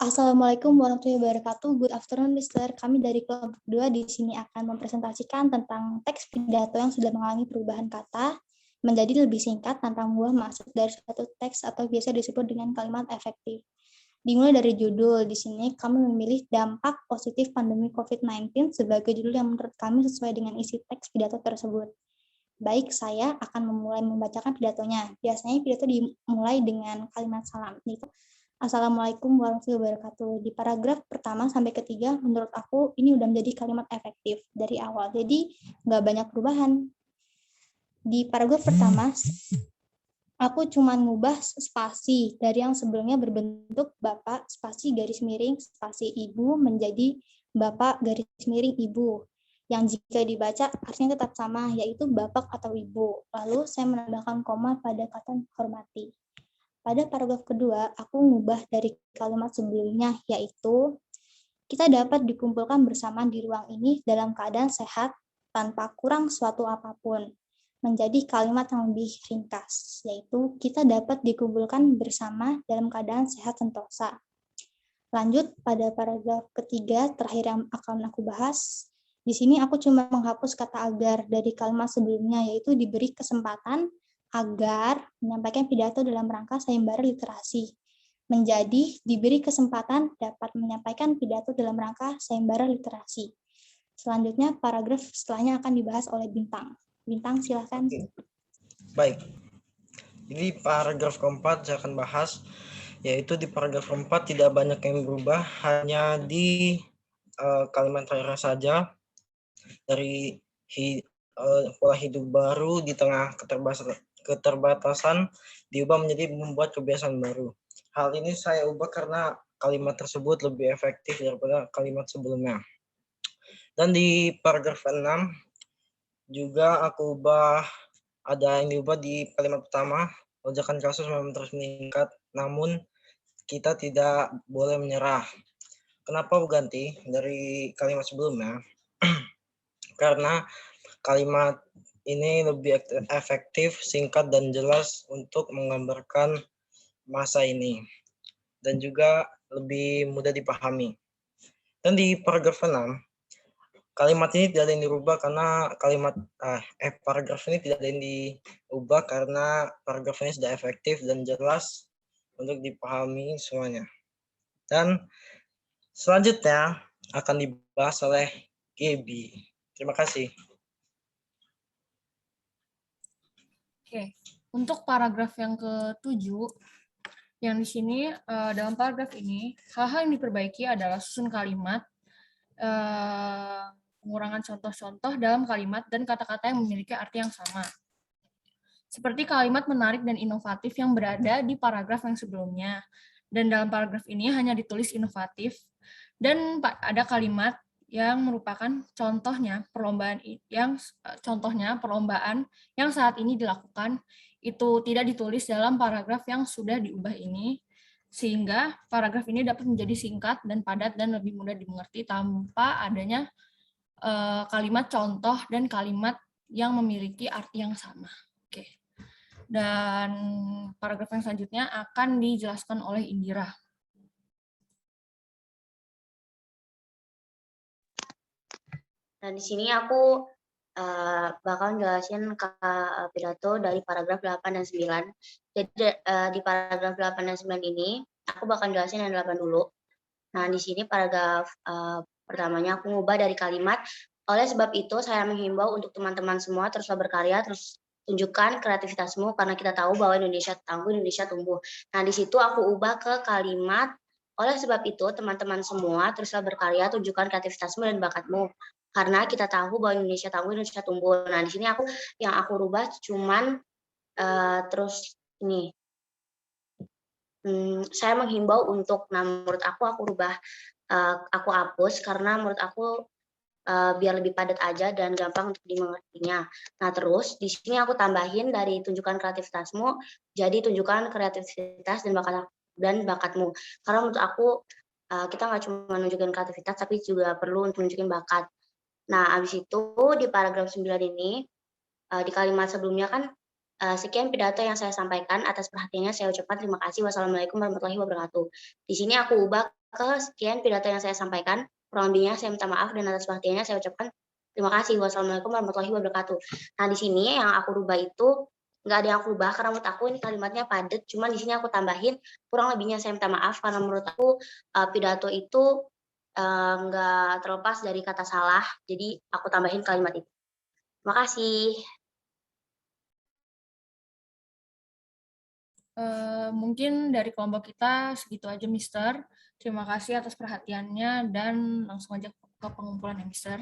Assalamualaikum warahmatullahi wabarakatuh. Good afternoon, Mister. Kami dari kelompok 2 di sini akan mempresentasikan tentang teks pidato yang sudah mengalami perubahan kata menjadi lebih singkat tanpa mengubah maksud dari suatu teks atau biasa disebut dengan kalimat efektif. Dimulai dari judul, di sini kami memilih dampak positif pandemi COVID-19 sebagai judul yang menurut kami sesuai dengan isi teks pidato tersebut. Baik, saya akan memulai membacakan pidatonya. Biasanya pidato dimulai dengan kalimat salam, yaitu Assalamualaikum warahmatullahi wabarakatuh. Di paragraf pertama sampai ketiga, menurut aku ini udah menjadi kalimat efektif dari awal. Jadi nggak banyak perubahan. Di paragraf pertama, aku cuma ngubah spasi dari yang sebelumnya berbentuk Bapak spasi garis miring spasi Ibu menjadi Bapak garis miring Ibu. Yang jika dibaca artinya tetap sama, yaitu Bapak atau Ibu. Lalu saya menambahkan koma pada kata hormati. Pada paragraf kedua, aku mengubah dari kalimat sebelumnya, yaitu kita dapat dikumpulkan bersama di ruang ini dalam keadaan sehat tanpa kurang suatu apapun. Menjadi kalimat yang lebih ringkas, yaitu kita dapat dikumpulkan bersama dalam keadaan sehat sentosa. Lanjut pada paragraf ketiga terakhir yang akan aku bahas. Di sini aku cuma menghapus kata agar dari kalimat sebelumnya, yaitu diberi kesempatan agar menyampaikan pidato dalam rangka sayembara literasi. Menjadi diberi kesempatan dapat menyampaikan pidato dalam rangka sayembara literasi. Selanjutnya paragraf setelahnya akan dibahas oleh Bintang. Bintang silakan. Baik. Jadi paragraf keempat saya akan bahas, yaitu di paragraf keempat tidak banyak yang berubah, hanya di kalimat terakhir saja dari pola hidup baru di tengah keterbatasan diubah menjadi membuat kebiasaan baru. Hal ini saya ubah karena kalimat tersebut lebih efektif daripada kalimat sebelumnya. Dan di paragraf 6 juga aku ubah, ada yang diubah di kalimat pertama, lonjakan kasus memang terus meningkat, namun kita tidak boleh menyerah. Kenapa ganti dari kalimat sebelumnya? Karena kalimat ini lebih efektif, singkat, dan jelas untuk menggambarkan masa ini. Dan juga lebih mudah dipahami. Dan di paragraf 6, kalimat ini tidak ada yang dirubah karena paragraf ini tidak ada yang diubah karena paragraf ini sudah efektif dan jelas untuk dipahami semuanya. Dan selanjutnya akan dibahas oleh Gaby. Terima kasih. Oke, untuk paragraf yang ke-7, yang di sini dalam paragraf ini, hal-hal yang diperbaiki adalah susun kalimat, pengurangan contoh-contoh dalam kalimat, dan kata-kata yang memiliki arti yang sama. Seperti kalimat menarik dan inovatif yang berada di paragraf yang sebelumnya. Dan dalam paragraf ini hanya ditulis inovatif, dan ada kalimat yang merupakan contohnya perlombaan yang saat ini dilakukan itu tidak ditulis dalam paragraf yang sudah diubah ini, sehingga paragraf ini dapat menjadi singkat dan padat dan lebih mudah dimengerti tanpa adanya kalimat contoh dan kalimat yang memiliki arti yang sama. Oke. Dan paragraf yang selanjutnya akan dijelaskan oleh Indira. Nah, di sini aku bakal jelasin pidato dari paragraf 8 dan 9. Jadi di paragraf 8 dan 9 ini, aku bakal jelasin yang 8 dulu. Nah, di sini paragraf pertamanya aku ngubah dari kalimat, oleh sebab itu saya menghimbau untuk teman-teman semua teruslah berkarya, terus tunjukkan kreativitasmu karena kita tahu bahwa Indonesia tangguh, Indonesia tumbuh. Nah, di situ aku ubah ke kalimat, oleh sebab itu teman-teman semua teruslah berkarya, tunjukkan kreativitasmu dan bakatmu. Karena kita tahu bahwa Indonesia tangguh, Indonesia tumbuh. Nah, di sini aku rubah cuman terus ini. Saya menghimbau untuk, nah menurut aku rubah, aku hapus karena menurut aku biar lebih padat aja dan gampang untuk dimengertinya. Nah terus di sini aku tambahin dari tunjukkan kreativitasmu, jadi tunjukkan kreativitas dan bakatmu. Karena menurut aku kita nggak cuma nunjukin kreativitas tapi juga perlu untuk nunjukin bakat. Nah habis itu di paragraf 9 ini di kalimat sebelumnya kan sekian pidato yang saya sampaikan, atas perhatiannya saya ucapkan terima kasih. Wassalamualaikum warahmatullahi wabarakatuh. Di sini aku ubah Sekian pidato yang saya sampaikan. Kurang lebihnya saya minta maaf dan atas perhatiannya saya ucapkan terima kasih. Wassalamualaikum warahmatullahi wabarakatuh. Nah, di sini yang aku rubah itu nggak ada yang aku rubah karena menurut aku ini kalimatnya padat. Cuman di sini aku tambahin kurang lebihnya saya minta maaf karena menurut aku pidato itu nggak terlepas dari kata salah. Jadi aku tambahin kalimat itu. Terima kasih. Mungkin dari kelompok kita segitu aja, Mister. Terima kasih atas perhatiannya dan langsung aja ke pengumpulan ya, Mister.